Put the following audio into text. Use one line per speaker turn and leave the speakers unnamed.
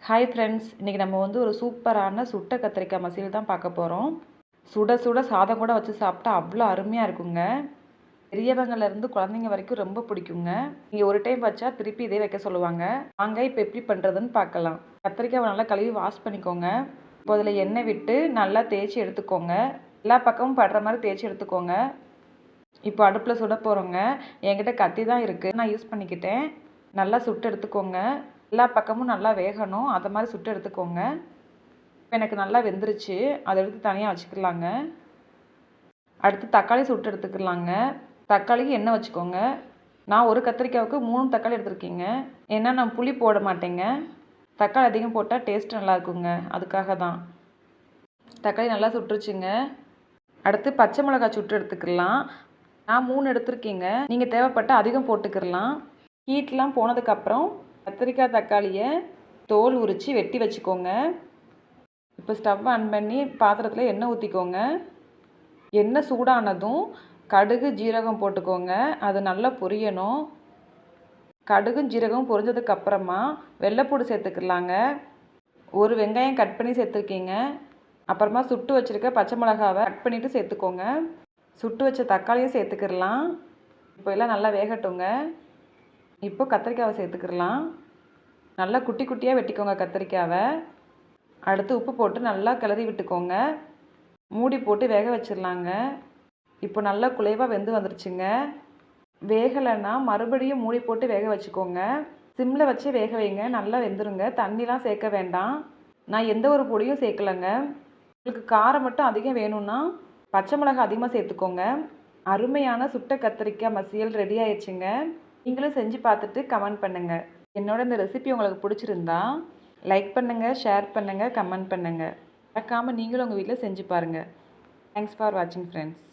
Hi friends, இன்றைக்கி நம்ம ஒரு சூப்பரான சுட்ட கத்திரிக்காய் மசியல் தான் பார்க்க போகிறோம். சுட சுட சாதம் கூட வச்சு சாப்பிட்டா அவ்வளோ அருமையாக இருக்குங்க. பெரியவங்கலேருந்து குழந்தைங்க வரைக்கும் ரொம்ப பிடிக்குங்க. நீங்கள் ஒரு டைம் வச்சா திருப்பி இதே வைக்க சொல்லுவாங்க. வாங்க இப்போ எப்படி பண்ணுறதுன்னு பார்க்கலாம். கத்திரிக்காவை நல்லா கழுவி வாஷ் பண்ணிக்கோங்க. இப்போ அதில் எண்ணெய் விட்டு நல்லா தேய்ச்சி எடுத்துக்கோங்க. எல்லா பக்கமும் படுற மாதிரி தேய்ச்சி எடுத்துக்கோங்க. இப்போ அடுப்பில் சுட போகிறோங்க. என்கிட்ட கத்தி தான் இருக்குது, நான் யூஸ் பண்ணிக்கிட்டேன். நல்லா சுட்டு எடுத்துக்கோங்க. எல்லா பக்கமும் நல்லா வேகணும், அதை மாதிரி சுட்டு எடுத்துக்கோங்க. இப்போ எனக்கு நல்லா வெந்துருச்சு, அதை எடுத்து தனியாக வச்சுக்கலாங்க. அடுத்து தக்காளி சுட்டு எடுத்துக்கலாங்க. தக்காளிக்கு எண்ணெய் வச்சுக்கோங்க. நான் ஒரு கத்திரிக்காவுக்கு 3 தக்காளி எடுத்துருக்கீங்க. ஏன்னா நான் புளி போட மாட்டேங்க. தக்காளி அதிகம் போட்டால் டேஸ்ட் நல்லா இருக்குங்க, அதுக்காக தான். தக்காளி நல்லா சுட்டுருச்சுங்க. அடுத்து பச்சை மிளகாய் சுட்டு எடுத்துக்கலாம். நான் 3 எடுத்துருக்கீங்க. நீங்கள் தேவைப்பட்டால் அதிகம் போட்டுக்கிடலாம். ஹீட்லாம் போனதுக்கப்புறம் கத்திரிக்காய் தக்காளியை தோல் உரித்து வெட்டி வச்சுக்கோங்க. இப்போ ஸ்டவ் ஆன் பண்ணி பாத்திரத்தில் எண்ணெய் ஊற்றிக்கோங்க. எண்ணெய் சூடானதும் கடுகு ஜீரகம் போட்டுக்கோங்க. அது நல்லா பொரியணும். கடுகும் ஜீரகம் பொரிஞ்சதுக்கப்புறமா வெள்ளைப்பூடு சேர்த்துக்கலாங்க. ஒரு வெங்காயம் கட் பண்ணி சேர்த்துருக்கீங்க. அப்புறமா சுட்டு வச்சுருக்க பச்சை மிளகாவை கட் பண்ணிவிட்டு சேர்த்துக்கோங்க. சுட்டு வச்ச தக்காளியும் சேர்த்துக்கிடலாம். இப்போ எல்லாம் நல்லா வேகட்டுங்க. இப்போ கத்திரிக்காவை சேர்த்துக்கிடலாம். நல்லா குட்டி குட்டியாக வெட்டிக்கோங்க கத்திரிக்காவை. அடுத்து உப்பு போட்டு நல்லா கிளறி விட்டுக்கோங்க. மூடி போட்டு வேக வச்சிடலாங்க. இப்போ நல்லா குழைவாக வெந்து வந்துருச்சுங்க. வேகலைன்னா மறுபடியும் மூடி போட்டு வேக வச்சுக்கோங்க. சிம்மில் வச்சு வேக வைங்க, நல்லா வெந்துருங்க. தண்ணிலாம் சேர்க்க வேண்டாம். நான் எந்த ஒரு பொடியும் சேர்க்கலைங்க. உங்களுக்கு காரம் மட்டும் அதிகம் வேணும்னா பச்சை மிளகாய் அதிகமாக சேர்த்துக்கோங்க. அருமையான சுட்ட கத்திரிக்காய் மசியல் ரெடி ஆயிடுச்சுங்க. நீங்களும் செஞ்சு பார்த்துட்டு கமெண்ட் பண்ணுங்கள். என்னோட இந்த ரெசிபி உங்களுக்கு பிடிச்சிருந்தா லைக் பண்ணுங்கள், ஷேர் பண்ணுங்கள், கமெண்ட் பண்ணுங்கள். மறக்காமல் நீங்களும் உங்கள் வீட்டில் செஞ்சு பாருங்கள். தேங்க்ஸ் ஃபார் வாட்சிங் ஃப்ரெண்ட்ஸ்.